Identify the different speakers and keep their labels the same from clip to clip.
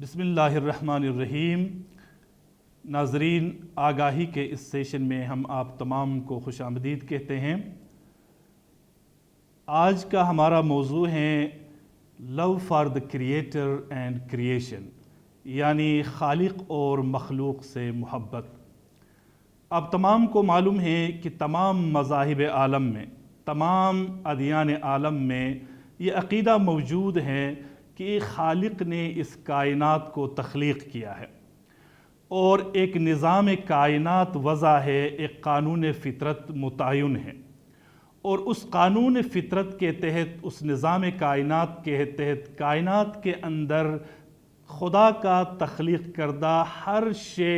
Speaker 1: بسم اللہ الرحمن الرحیم۔ ناظرین، آگاہی کے اس سیشن میں ہم آپ تمام کو خوش آمدید کہتے ہیں۔ آج کا ہمارا موضوع ہے love for the creator and creation, یعنی خالق اور مخلوق سے محبت۔ آپ تمام کو معلوم ہے کہ تمام مذاہب عالم میں، تمام ادیان عالم میں یہ عقیدہ موجود ہے کہ ایک خالق نے اس کائنات کو تخلیق کیا ہے اور ایک نظام کائنات وضع ہے، ایک قانون فطرت متعین ہے، اور اس قانون فطرت کے تحت، اس نظام کائنات کے تحت، کائنات کے اندر خدا کا تخلیق کردہ ہر شے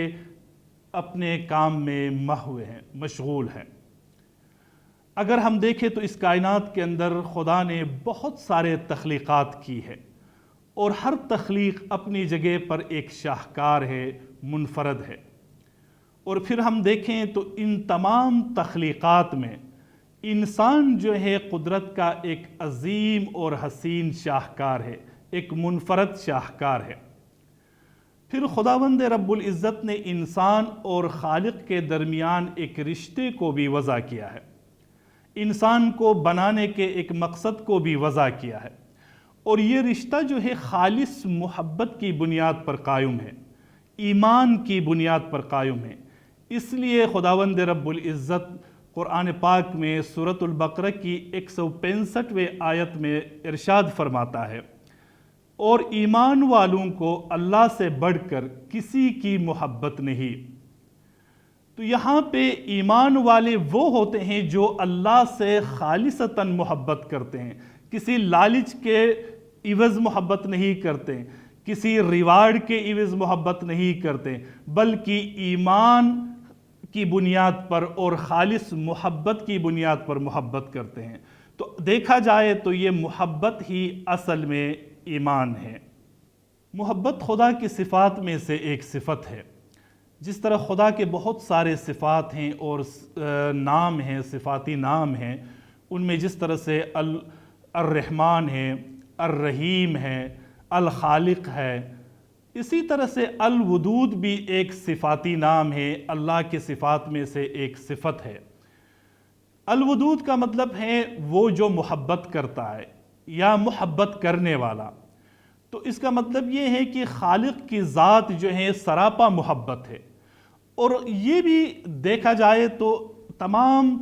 Speaker 1: اپنے کام میں محو ہے، مشغول ہے۔ اگر ہم دیکھیں تو اس کائنات کے اندر خدا نے بہت سارے تخلیقات کی ہے، اور ہر تخلیق اپنی جگہ پر ایک شاہکار ہے، منفرد ہے۔ اور پھر ہم دیکھیں تو ان تمام تخلیقات میں انسان جو ہے قدرت کا ایک عظیم اور حسین شاہکار ہے، ایک منفرد شاہکار ہے۔ پھر خداوند رب العزت نے انسان اور خالق کے درمیان ایک رشتے کو بھی وضع کیا ہے، انسان کو بنانے کے ایک مقصد کو بھی وضع کیا ہے، اور یہ رشتہ جو ہے خالص محبت کی بنیاد پر قائم ہے، ایمان کی بنیاد پر قائم ہے۔ اس لیے خداوند رب العزت قرآن پاک میں سورۃ البقرہ کی 165ویں آیت میں ارشاد فرماتا ہے، اور ایمان والوں کو اللہ سے بڑھ کر کسی کی محبت نہیں۔ تو یہاں پہ ایمان والے وہ ہوتے ہیں جو اللہ سے خالصتاً محبت کرتے ہیں، کسی لالچ کے عوض محبت نہیں کرتے، کسی ریوارڈ کے عوض محبت نہیں کرتے، بلکہ ایمان کی بنیاد پر اور خالص محبت کی بنیاد پر محبت کرتے ہیں۔ تو دیکھا جائے تو یہ محبت ہی اصل میں ایمان ہے۔ محبت خدا کی صفات میں سے ایک صفت ہے۔ جس طرح خدا کے بہت سارے صفات ہیں اور نام ہیں، صفاتی نام ہیں، ان میں جس طرح سے الرحمن ہے، الرحیم ہے، الخالق ہے، اسی طرح سے الودود بھی ایک صفاتی نام ہے، اللہ کے صفات میں سے ایک صفت ہے۔ الودود کا مطلب ہے وہ جو محبت کرتا ہے یا محبت کرنے والا۔ تو اس کا مطلب یہ ہے کہ خالق کی ذات جو ہے سراپا محبت ہے، اور یہ بھی دیکھا جائے تو تمام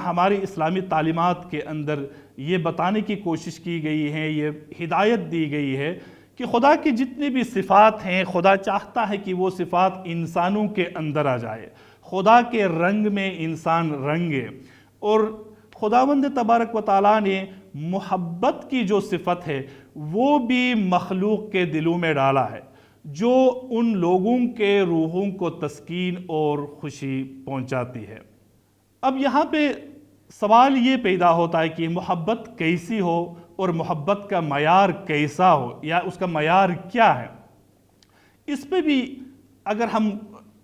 Speaker 1: ہماری اسلامی تعلیمات کے اندر یہ بتانے کی کوشش کی گئی ہے، یہ ہدایت دی گئی ہے کہ خدا کی جتنی بھی صفات ہیں، خدا چاہتا ہے کہ وہ صفات انسانوں کے اندر آ جائے، خدا کے رنگ میں انسان رنگے۔ اور خداوند تبارک و تعالیٰ نے محبت کی جو صفت ہے وہ بھی مخلوق کے دلوں میں ڈالا ہے، جو ان لوگوں کے روحوں کو تسکین اور خوشی پہنچاتی ہے۔ اب یہاں پہ سوال یہ پیدا ہوتا ہے کہ محبت کیسی ہو اور محبت کا معیار کیسا ہو، یا اس کا معیار کیا ہے۔ اس پہ بھی اگر ہم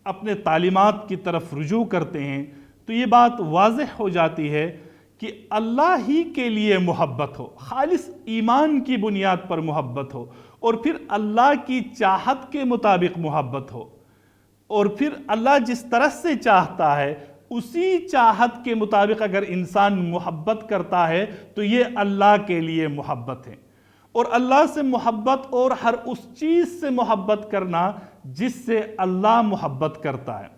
Speaker 1: اپنے تعلیمات کی طرف رجوع کرتے ہیں تو یہ بات واضح ہو جاتی ہے کہ اللہ ہی کے لیے محبت ہو، خالص ایمان کی بنیاد پر محبت ہو، اور پھر اللہ کی چاہت کے مطابق محبت ہو، اور پھر اللہ جس طرح سے چاہتا ہے اسی چاہت کے مطابق اگر انسان محبت کرتا ہے تو یہ اللہ کے لیے محبت ہے۔ اور اللہ سے محبت اور ہر اس چیز سے محبت کرنا جس سے اللہ محبت کرتا ہے،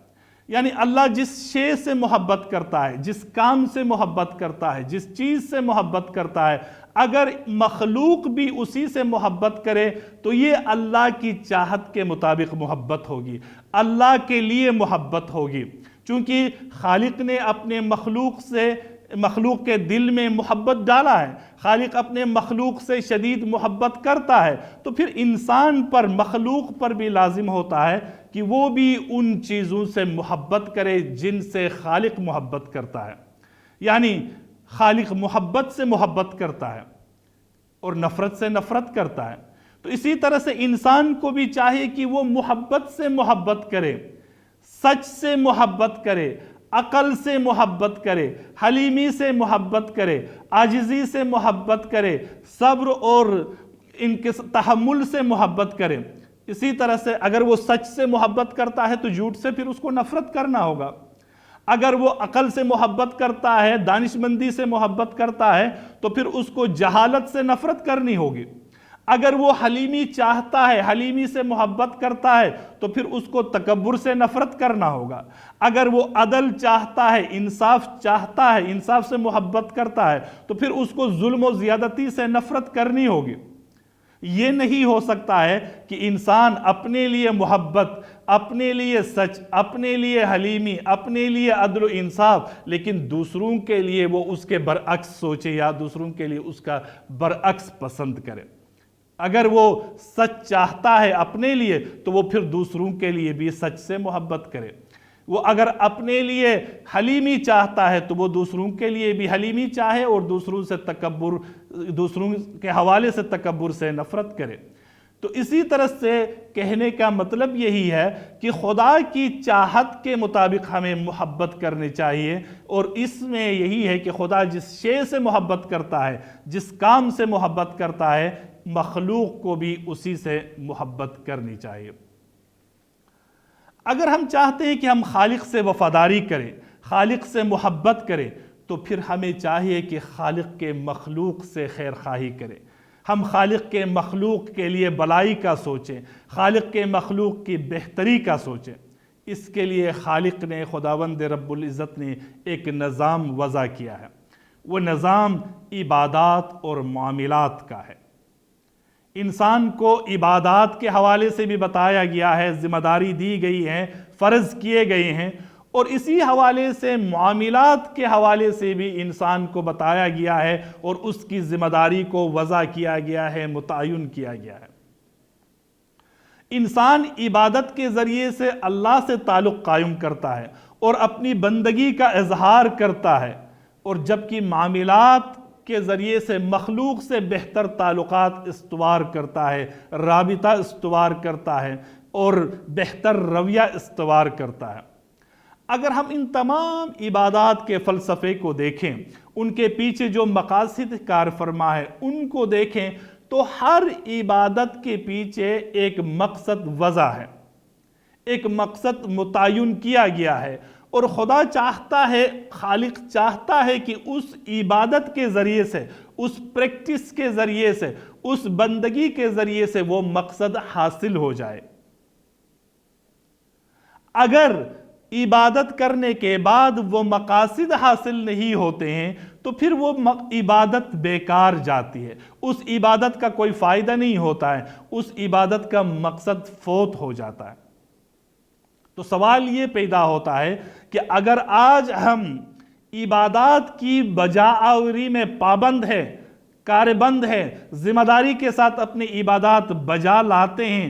Speaker 1: یعنی اللہ جس شے سے محبت کرتا ہے، جس کام سے محبت کرتا ہے، جس چیز سے محبت کرتا ہے، اگر مخلوق بھی اسی سے محبت کرے تو یہ اللہ کی چاہت کے مطابق محبت ہوگی، اللہ کے لیے محبت ہوگی، چونکہ خالق نے اپنے مخلوق کے دل میں محبت ڈالا ہے، خالق اپنے مخلوق سے شدید محبت کرتا ہے، تو پھر انسان پر، مخلوق پر بھی لازم ہوتا ہے کہ وہ بھی ان چیزوں سے محبت کرے جن سے خالق محبت کرتا ہے۔ یعنی خالق محبت سے محبت کرتا ہے اور نفرت سے نفرت کرتا ہے، تو اسی طرح سے انسان کو بھی چاہیے کہ وہ محبت سے محبت کرے، سچ سے محبت کرے، عقل سے محبت کرے، حلیمی سے محبت کرے، عاجزی سے محبت کرے، صبر اور ان کے تحمل سے محبت کرے، اسی طرح سے اگر وہ سچ سے محبت کرتا ہے تو جھوٹ سے پھر اس کو نفرت کرنا ہوگا. اگر وہ عقل سے محبت کرتا ہے، دانشمندی سے محبت کرتا ہے، تو پھر اس کو جہالت سے نفرت کرنی ہوگی. اگر وہ حلیمی چاہتا ہے، حلیمی سے محبت کرتا ہے، تو پھر اس کو تکبر سے نفرت کرنا ہوگا. اگر وہ عدل چاہتا ہے، انصاف چاہتا ہے، انصاف سے محبت کرتا ہے، تو پھر اس کو ظلم و زیادتی سے نفرت کرنی ہوگی. یہ نہیں ہو سکتا ہے کہ انسان اپنے لیے محبت، اپنے لیے سچ، اپنے لیے حلیمی، اپنے لیے عدل و انصاف، لیکن دوسروں کے لیے وہ اس کے برعکس سوچے یا دوسروں کے لیے اس کا برعکس پسند کرے. اگر وہ سچ چاہتا ہے اپنے لیے تو وہ پھر دوسروں کے لیے بھی سچ سے محبت کرے. وہ اگر اپنے لیے حلیمی چاہتا ہے تو وہ دوسروں کے لیے بھی حلیمی چاہے اور دوسروں کے حوالے سے تکبر سے نفرت کرے. تو اسی طرح سے کہنے کا مطلب یہی ہے کہ خدا کی چاہت کے مطابق ہمیں محبت کرنی چاہیے، اور اس میں یہی ہے کہ خدا جس شے سے محبت کرتا ہے، جس کام سے محبت کرتا ہے، مخلوق کو بھی اسی سے محبت کرنی چاہیے. اگر ہم چاہتے ہیں کہ ہم خالق سے وفاداری کریں، خالق سے محبت کریں، تو پھر ہمیں چاہیے کہ خالق کے مخلوق سے خیر خواہی کریں. ہم خالق کے مخلوق کے لیے بلائی کا سوچیں، خالق کے مخلوق کی بہتری کا سوچیں. اس کے لیے خالق نے، خداوند رب العزت نے ایک نظام وضع کیا ہے. وہ نظام عبادات اور معاملات کا ہے. انسان کو عبادات کے حوالے سے بھی بتایا گیا ہے، ذمہ داری دی گئی ہے، فرض کیے گئے ہیں، اور اسی حوالے سے معاملات کے حوالے سے بھی انسان کو بتایا گیا ہے اور اس کی ذمہ داری کو وضع کیا گیا ہے، متعین کیا گیا ہے. انسان عبادت کے ذریعے سے اللہ سے تعلق قائم کرتا ہے اور اپنی بندگی کا اظہار کرتا ہے، اور جبکہ معاملات کے ذریعے سے مخلوق سے بہتر تعلقات استوار کرتا ہے، رابطہ استوار کرتا ہے اور بہتر رویہ استوار کرتا ہے. اگر ہم ان تمام عبادات کے فلسفے کو دیکھیں، ان کے پیچھے جو مقاصد کار فرما ہے ان کو دیکھیں، تو ہر عبادت کے پیچھے ایک مقصد وضع ہے، ایک مقصد متعین کیا گیا ہے. اور خدا چاہتا ہے، خالق چاہتا ہے کہ اس عبادت کے ذریعے سے، اس پریکٹس کے ذریعے سے، اس بندگی کے ذریعے سے وہ مقصد حاصل ہو جائے. اگر عبادت کرنے کے بعد وہ مقاصد حاصل نہیں ہوتے ہیں تو پھر وہ عبادت بیکار جاتی ہے، اس عبادت کا کوئی فائدہ نہیں ہوتا ہے، اس عبادت کا مقصد فوت ہو جاتا ہے. تو سوال یہ پیدا ہوتا ہے کہ اگر آج ہم عبادات کی بجا آوری میں پابند ہے، کاربند ہے، ذمہ داری کے ساتھ اپنی عبادات بجا لاتے ہیں،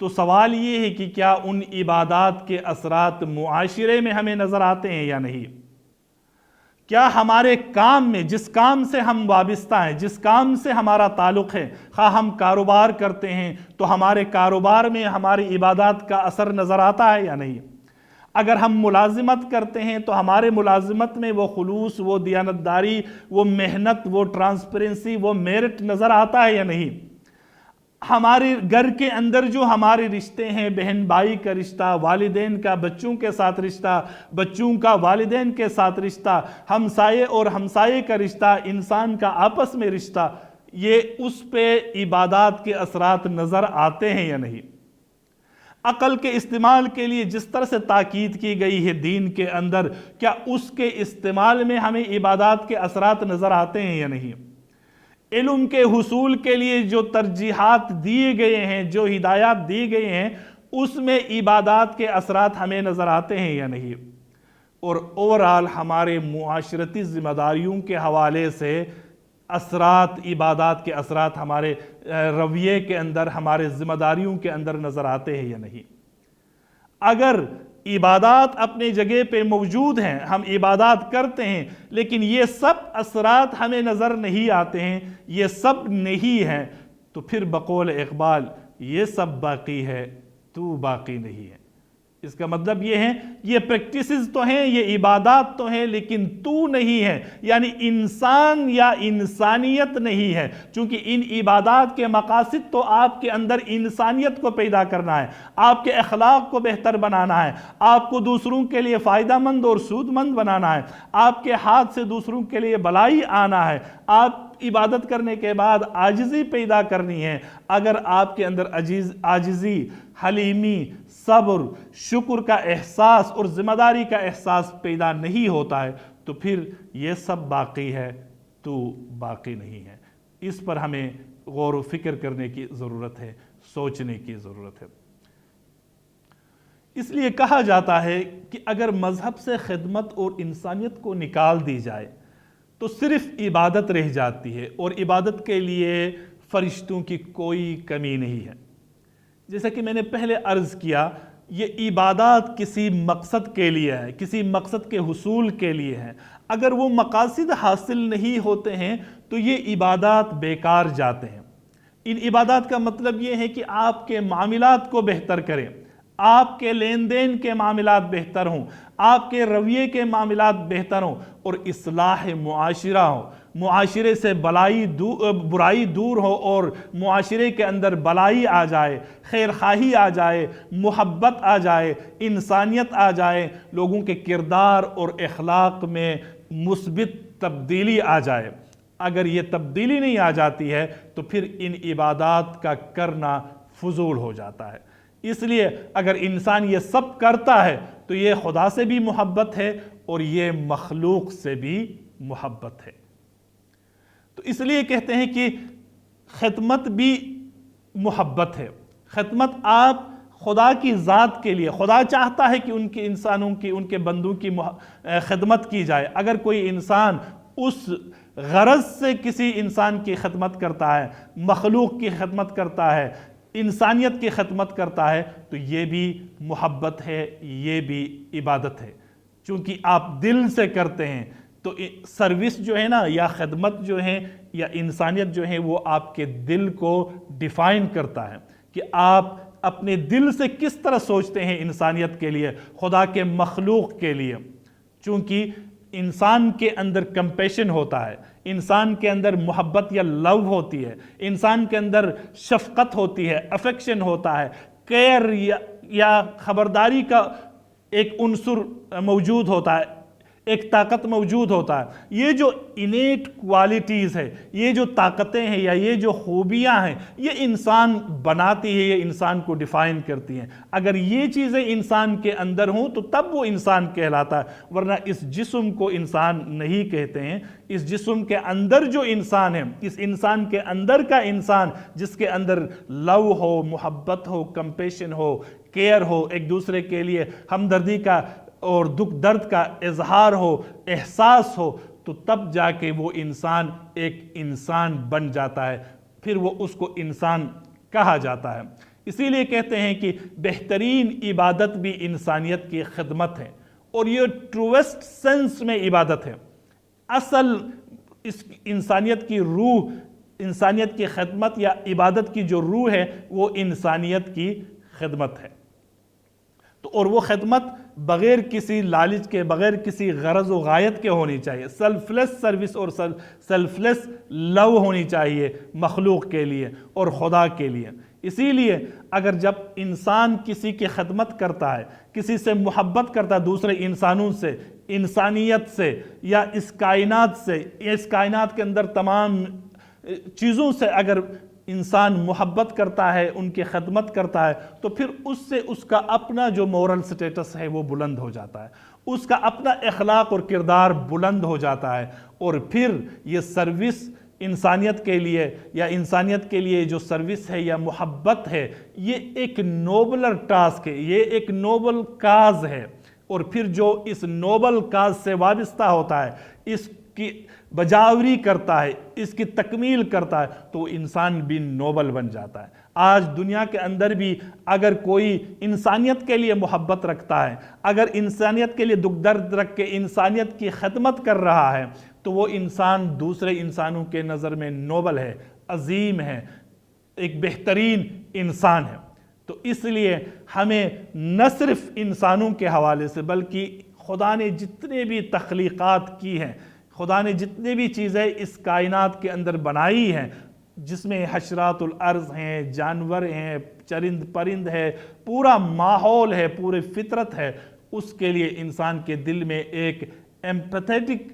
Speaker 1: تو سوال یہ ہے کہ کیا ان عبادات کے اثرات معاشرے میں ہمیں نظر آتے ہیں یا نہیں؟ کیا ہمارے کام میں، جس کام سے ہم وابستہ ہیں، جس کام سے ہمارا تعلق ہے، خواہ ہم کاروبار کرتے ہیں تو ہمارے کاروبار میں ہماری عبادات کا اثر نظر آتا ہے یا نہیں؟ اگر ہم ملازمت کرتے ہیں تو ہمارے ملازمت میں وہ خلوص، وہ دیانتداری، وہ محنت، وہ ٹرانسپیرنسی، وہ میرٹ نظر آتا ہے یا نہیں؟ ہمارے گھر کے اندر جو ہمارے رشتے ہیں، بہن بھائی کا رشتہ، والدین کا بچوں کے ساتھ رشتہ، بچوں کا والدین کے ساتھ رشتہ، ہمسائے اور ہمسائے کا رشتہ، انسان کا آپس میں رشتہ، یہ اس پہ عبادات کے اثرات نظر آتے ہیں یا نہیں؟ عقل کے استعمال کے لیے جس طرح سے تاکید کی گئی ہے دین کے اندر، کیا اس کے استعمال میں ہمیں عبادات کے اثرات نظر آتے ہیں یا نہیں؟ علم کے حصول کے لیے جو ترجیحات دیے گئے ہیں، جو ہدایات دی گئے ہیں، اس میں عبادات کے اثرات ہمیں نظر آتے ہیں یا نہیں؟ اور اوورال ہمارے معاشرتی ذمہ داریوں کے حوالے سے اثرات، عبادات کے اثرات ہمارے رویے کے اندر، ہمارے ذمہ داریوں کے اندر نظر آتے ہیں یا نہیں؟ اگر عبادات اپنی جگہ پہ موجود ہیں، ہم عبادات کرتے ہیں، لیکن یہ سب اثرات ہمیں نظر نہیں آتے ہیں، یہ سب نہیں ہیں، تو پھر بقول اقبال، یہ سب باقی ہے تو باقی نہیں ہے. اس کا مطلب یہ ہے یہ پریکٹسز تو ہیں، یہ عبادات تو ہیں، لیکن تو نہیں ہے، یعنی انسان یا انسانیت نہیں ہے، چونکہ ان عبادات کے مقاصد تو آپ کے اندر انسانیت کو پیدا کرنا ہے، آپ کے اخلاق کو بہتر بنانا ہے، آپ کو دوسروں کے لیے فائدہ مند اور سود مند بنانا ہے، آپ کے ہاتھ سے دوسروں کے لیے بلائی آنا ہے، آپ عبادت کرنے کے بعد عاجزی پیدا کرنی ہے۔ اگر آپ کے اندر عاجزی، حلیمی، صبر، شکر کا احساس اور ذمہ داری کا احساس پیدا نہیں ہوتا ہے تو پھر یہ سب باقی ہے، تو باقی نہیں ہے۔ اس پر ہمیں غور و فکر کرنے کی ضرورت ہے، سوچنے کی ضرورت ہے۔ اس لیے کہا جاتا ہے کہ اگر مذہب سے خدمت اور انسانیت کو نکال دی جائے تو صرف عبادت رہ جاتی ہے، اور عبادت کے لیے فرشتوں کی کوئی کمی نہیں ہے۔ جیسا کہ میں نے پہلے عرض کیا، یہ عبادات کسی مقصد کے لیے ہے، کسی مقصد کے حصول کے لیے ہے۔ اگر وہ مقاصد حاصل نہیں ہوتے ہیں تو یہ عبادات بیکار جاتے ہیں۔ ان عبادات کا مطلب یہ ہے کہ آپ کے معاملات کو بہتر کریں، آپ کے لین دین کے معاملات بہتر ہوں، آپ کے رویے کے معاملات بہتر ہوں، اور اصلاح معاشرہ ہو، معاشرے سے برائی دور ہو اور معاشرے کے اندر بلائی آ جائے، خیر خواہی آ جائے، محبت آ جائے، انسانیت آ جائے، لوگوں کے کردار اور اخلاق میں مثبت تبدیلی آ جائے۔ اگر یہ تبدیلی نہیں آ جاتی ہے تو پھر ان عبادات کا کرنا فضول ہو جاتا ہے۔ اس لیے اگر انسان یہ سب کرتا ہے تو یہ خدا سے بھی محبت ہے اور یہ مخلوق سے بھی محبت ہے۔ تو اس لیے کہتے ہیں کہ خدمت بھی محبت ہے۔ خدمت آپ خدا کی ذات کے لیے، خدا چاہتا ہے کہ ان کے انسانوں کی، ان کے بندوں کی خدمت کی جائے۔ اگر کوئی انسان اس غرض سے کسی انسان کی خدمت کرتا ہے، مخلوق کی خدمت کرتا ہے، انسانیت کی خدمت کرتا ہے، تو یہ بھی محبت ہے، یہ بھی عبادت ہے۔ چونکہ آپ دل سے کرتے ہیں تو سروس جو ہے نا، یا خدمت جو ہے، یا انسانیت جو ہے، وہ آپ کے دل کو ڈیفائن کرتا ہے کہ آپ اپنے دل سے کس طرح سوچتے ہیں انسانیت کے لیے، خدا کے مخلوق کے لیے۔ چونکہ انسان کے اندر کمپیشن ہوتا ہے، انسان کے اندر محبت یا لو ہوتی ہے، انسان کے اندر شفقت ہوتی ہے، افیکشن ہوتا ہے، کیئر یا خبرداری کا ایک عنصر موجود ہوتا ہے، ایک طاقت موجود ہوتا ہے۔ یہ جو انیٹ کوالٹیز ہے، یہ جو طاقتیں ہیں یا یہ جو خوبیاں ہیں، یہ انسان بناتی ہے، یہ انسان کو ڈیفائن کرتی ہیں۔ اگر یہ چیزیں انسان کے اندر ہوں تو تب وہ انسان کہلاتا ہے، ورنہ اس جسم کو انسان نہیں کہتے ہیں۔ اس جسم کے اندر جو انسان ہے، اس انسان کے اندر کا انسان، جس کے اندر لو ہو، محبت ہو، کمپیشن ہو، کیئر ہو، ایک دوسرے کے لیے ہمدردی کا اور دکھ درد کا اظہار ہو، احساس ہو، تو تب جا کے وہ انسان ایک انسان بن جاتا ہے، پھر وہ اس کو انسان کہا جاتا ہے۔ اسی لیے کہتے ہیں کہ بہترین عبادت بھی انسانیت کی خدمت ہے، اور یہ ٹروسٹ سینس میں عبادت ہے۔ اصل اس انسانیت کی روح، انسانیت کی خدمت یا عبادت کی جو روح ہے، وہ انسانیت کی خدمت ہے۔ تو اور وہ خدمت بغیر کسی لالچ کے، بغیر کسی غرض و غایت کے ہونی چاہیے، سیلف لیس سروس اور سیلف لیس لو ہونی چاہیے مخلوق کے لیے اور خدا کے لیے۔ اسی لیے اگر جب انسان کسی کی خدمت کرتا ہے، کسی سے محبت کرتا ہے، دوسرے انسانوں سے، انسانیت سے، یا اس کائنات سے، اس کائنات کے اندر تمام چیزوں سے اگر انسان محبت کرتا ہے، ان کی خدمت کرتا ہے، تو پھر اس سے اس کا اپنا جو مورل سٹیٹس ہے وہ بلند ہو جاتا ہے، اس کا اپنا اخلاق اور کردار بلند ہو جاتا ہے، اور پھر یہ سروس انسانیت کے لیے یا انسانیت کے لیے جو سروس ہے یا محبت ہے، یہ ایک نوبلر ٹاسک ہے، یہ ایک نوبل کاز ہے، اور پھر جو اس نوبل کاز سے وابستہ ہوتا ہے، اس کی بجاوری کرتا ہے، اس کی تکمیل کرتا ہے، تو وہ انسان بھی نوبل بن جاتا ہے۔ آج دنیا کے اندر بھی اگر کوئی انسانیت کے لیے محبت رکھتا ہے، اگر انسانیت کے لیے دکھ درد رکھ کے انسانیت کی خدمت کر رہا ہے، تو وہ انسان دوسرے انسانوں کے نظر میں نوبل ہے، عظیم ہے، ایک بہترین انسان ہے۔ تو اس لیے ہمیں نہ صرف انسانوں کے حوالے سے بلکہ خدا نے جتنے بھی تخلیقات کی ہیں، خدا نے جتنے بھی چیزیں اس کائنات کے اندر بنائی ہیں، جس میں حشرات الارض ہیں، جانور ہیں، چرند پرند ہے، پورا ماحول ہے، پورے فطرت ہے، اس کے لیے انسان کے دل میں ایک ایمپیتھیٹک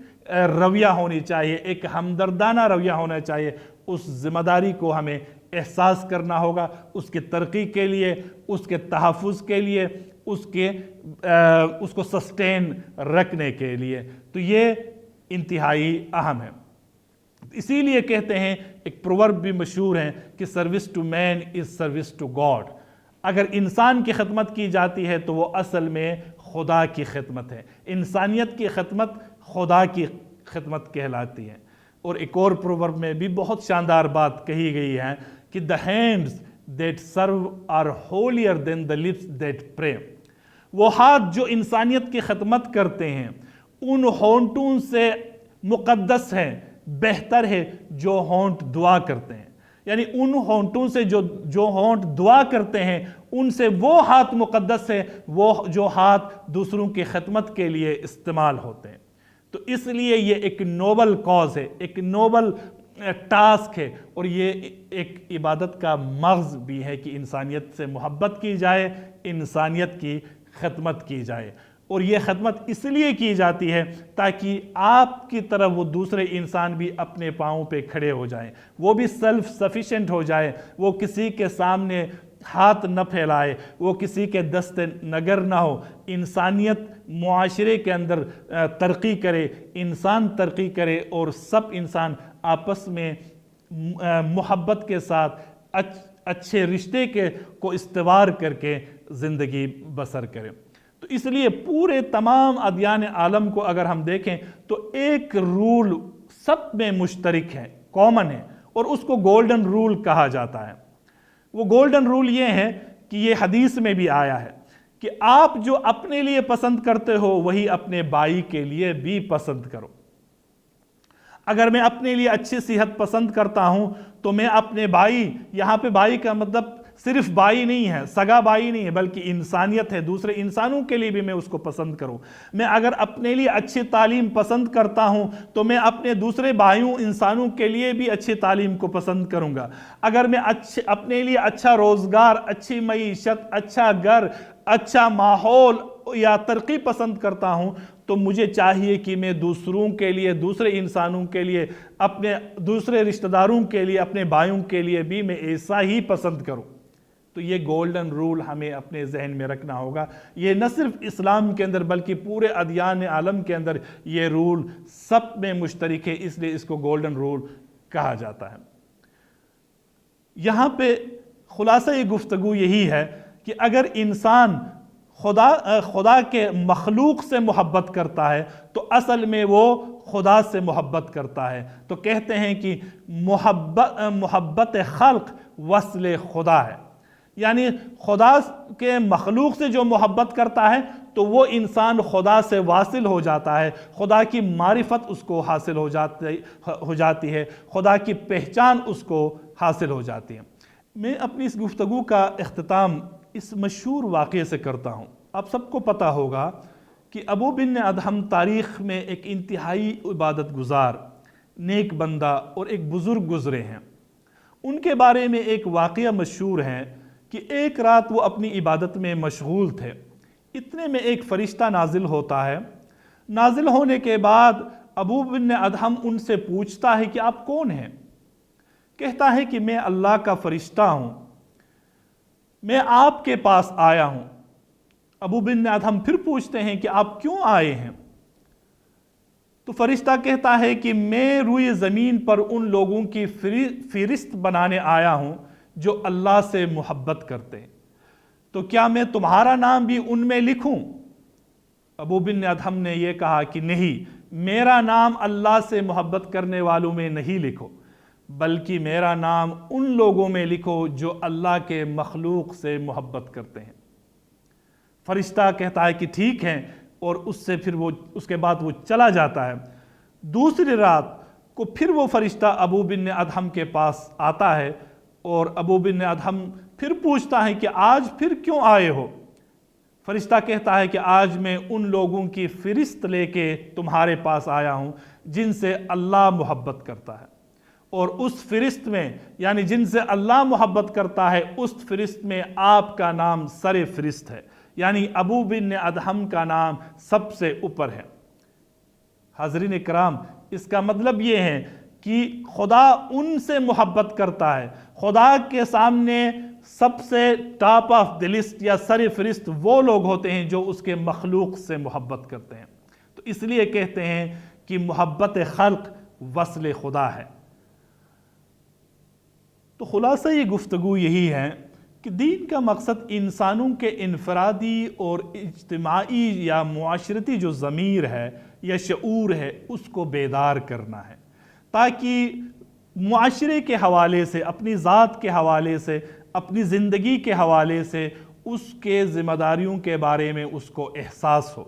Speaker 1: رویہ ہونی چاہیے، ایک ہمدردانہ رویہ ہونا چاہیے۔ اس ذمہ داری کو ہمیں احساس کرنا ہوگا، اس کے ترقی کے لیے، اس کے تحفظ کے لیے، اس کو سسٹین رکھنے کے لیے۔ تو یہ انتہائی اہم ہے۔ اسی لیے کہتے ہیں، ایک پروورب بھی مشہور ہے کہ service to man is service to God. اگر انسان کی خدمت کی جاتی ہے تو وہ اصل میں خدا کی خدمت ہے، انسانیت کی خدمت خدا کی خدمت کہلاتی ہے۔ اور ایک اور پروورب میں بھی بہت شاندار بات کہی گئی ہے کہ the hands that serve are holier than the lips that pray۔ وہ ہاتھ جو انسانیت کی خدمت کرتے ہیں ان ہونٹوں سے مقدس ہے، بہتر ہے جو ہونٹ دعا کرتے ہیں، یعنی ان ہونٹوں سے جو ہونٹ دعا کرتے ہیں ان سے وہ ہاتھ مقدس ہے، وہ جو ہاتھ دوسروں کی خدمت کے لیے استعمال ہوتے ہیں۔ تو اس لیے یہ ایک نوبل کاز ہے، ایک نوبل ٹاسک ہے، اور یہ ایک عبادت کا مغز بھی ہے کہ انسانیت سے محبت کی جائے، انسانیت کی خدمت کی جائے۔ اور یہ خدمت اس لیے کی جاتی ہے تاکہ آپ کی طرح وہ دوسرے انسان بھی اپنے پاؤں پہ کھڑے ہو جائیں، وہ بھی سیلف سفیشینٹ ہو جائے، وہ کسی کے سامنے ہاتھ نہ پھیلائے، وہ کسی کے دست نگر نہ ہو، انسانیت معاشرے کے اندر ترقی کرے، انسان ترقی کرے، اور سب انسان آپس میں محبت کے ساتھ اچھے رشتے کو استوار کر کے زندگی بسر کرے۔ تو اس لیے پورے تمام ادیان عالم کو اگر ہم دیکھیں تو ایک رول سب میں مشترک ہے، کامن ہے، اور اس کو گولڈن رول کہا جاتا ہے۔ وہ گولڈن رول یہ ہے کہ یہ حدیث میں بھی آیا ہے کہ آپ جو اپنے لیے پسند کرتے ہو وہی اپنے بھائی کے لیے بھی پسند کرو۔ اگر میں اپنے لیے اچھی صحت پسند کرتا ہوں تو میں اپنے بھائی، یہاں پہ بھائی کا مطلب صرف بھائی نہیں ہے، سگا بھائی نہیں ہے، بلکہ انسانیت ہے، دوسرے انسانوں کے لیے بھی میں اس کو پسند کروں۔ میں اگر اپنے لیے اچھی تعلیم پسند کرتا ہوں تو میں اپنے دوسرے بھائیوں انسانوں کے لیے بھی اچھی تعلیم کو پسند کروں گا۔ اگر میں اپنے لیے اچھا روزگار، اچھی معیشت، اچھا گھر، اچھا ماحول یا ترقی پسند کرتا ہوں تو مجھے چاہیے کہ میں دوسروں کے لیے، دوسرے انسانوں کے لیے، اپنے دوسرے رشتہ داروں کے لیے، اپنے بھائیوں کے لیے بھی میں ایسا ہی پسند کروں۔ تو یہ گولڈن رول ہمیں اپنے ذہن میں رکھنا ہوگا۔ یہ نہ صرف اسلام کے اندر بلکہ پورے ادیان عالم کے اندر یہ رول سب میں مشترک ہے، اس لیے اس کو گولڈن رول کہا جاتا ہے۔ یہاں پہ خلاصہ یہ گفتگو یہی ہے کہ اگر انسان خدا کے مخلوق سے محبت کرتا ہے تو اصل میں وہ خدا سے محبت کرتا ہے۔ تو کہتے ہیں کہ محبت خلق وصل خدا ہے، یعنی خدا کے مخلوق سے جو محبت کرتا ہے تو وہ انسان خدا سے واصل ہو جاتا ہے، خدا کی معرفت اس کو حاصل ہو جاتی ہے، خدا کی پہچان اس کو حاصل ہو جاتی ہے۔ میں اپنی اس گفتگو کا اختتام اس مشہور واقعے سے کرتا ہوں۔ آپ سب کو پتہ ہوگا کہ ابو بن ادہم تاریخ میں ایک انتہائی عبادت گزار، نیک بندہ اور ایک بزرگ گزرے ہیں۔ ان کے بارے میں ایک واقعہ مشہور ہے کہ ایک رات وہ اپنی عبادت میں مشغول تھے، اتنے میں ایک فرشتہ نازل ہوتا ہے۔ نازل ہونے کے بعد ابو بن ادہم ان سے پوچھتا ہے کہ آپ کون ہیں؟ کہتا ہے کہ میں اللہ کا فرشتہ ہوں، میں آپ کے پاس آیا ہوں۔ ابو بن ادہم پھر پوچھتے ہیں کہ آپ کیوں آئے ہیں؟ تو فرشتہ کہتا ہے کہ میں روئے زمین پر ان لوگوں کی فہرست بنانے آیا ہوں جو اللہ سے محبت کرتے ہیں، تو کیا میں تمہارا نام بھی ان میں لکھوں؟ ابو بن ادہم نے یہ کہا کہ نہیں، میرا نام اللہ سے محبت کرنے والوں میں نہیں لکھو، بلکہ میرا نام ان لوگوں میں لکھو جو اللہ کے مخلوق سے محبت کرتے ہیں۔ فرشتہ کہتا ہے کہ ٹھیک ہے، اور اس کے بعد وہ چلا جاتا ہے۔ دوسری رات کو پھر وہ فرشتہ ابو بن ادہم کے پاس آتا ہے، اور ابو بن ادہم پھر پوچھتا ہے کہ آج پھر کیوں آئے ہو؟ فرشتہ کہتا ہے کہ آج میں ان لوگوں کی فہرست لے کے تمہارے پاس آیا ہوں جن سے اللہ محبت کرتا ہے، اور اس فہرست میں یعنی جن سے اللہ محبت کرتا ہے اس فہرست میں آپ کا نام سر فہرست ہے، یعنی ابو بن ادہم کا نام سب سے اوپر ہے۔ حاضرین اکرام، اس کا مطلب یہ ہے کہ خدا ان سے محبت کرتا ہے۔ خدا کے سامنے سب سے ٹاپ آف دی لسٹ یا سر فہرست وہ لوگ ہوتے ہیں جو اس کے مخلوق سے محبت کرتے ہیں۔ تو اس لیے کہتے ہیں کہ محبت خلق وصل خدا ہے۔ تو خلاصہ یہ گفتگو یہی ہے کہ دین کا مقصد انسانوں کے انفرادی اور اجتماعی یا معاشرتی جو ضمیر ہے یا شعور ہے اس کو بیدار کرنا ہے، تاکہ معاشرے کے حوالے سے، اپنی ذات کے حوالے سے، اپنی زندگی کے حوالے سے اس کے ذمہ داریوں کے بارے میں اس کو احساس ہو۔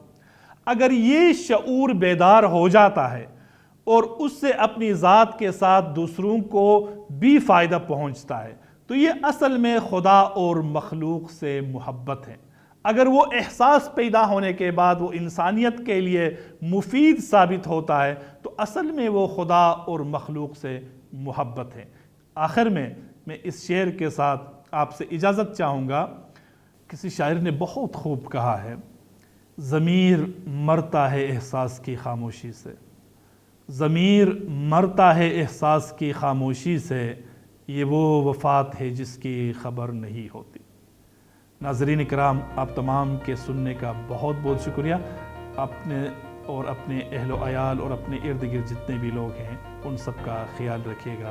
Speaker 1: اگر یہ شعور بیدار ہو جاتا ہے اور اس سے اپنی ذات کے ساتھ دوسروں کو بھی فائدہ پہنچتا ہے تو یہ اصل میں خدا اور مخلوق سے محبت ہے۔ اگر وہ احساس پیدا ہونے کے بعد وہ انسانیت کے لیے مفید ثابت ہوتا ہے تو اصل میں وہ خدا اور مخلوق سے محبت ہے۔ آخر میں اس شعر کے ساتھ آپ سے اجازت چاہوں گا۔ کسی شاعر نے بہت خوب کہا ہے، ضمیر مرتا ہے احساس کی خاموشی سے، ضمیر مرتا ہے احساس کی خاموشی سے، یہ وہ وفات ہے جس کی خبر نہیں ہوتی۔ ناظرین اکرام، آپ تمام کے سننے کا بہت بہت شکریہ۔ اپنے اور اپنے اہل و عیال اور اپنے ارد گرد جتنے بھی لوگ ہیں ان سب کا خیال رکھیے گا۔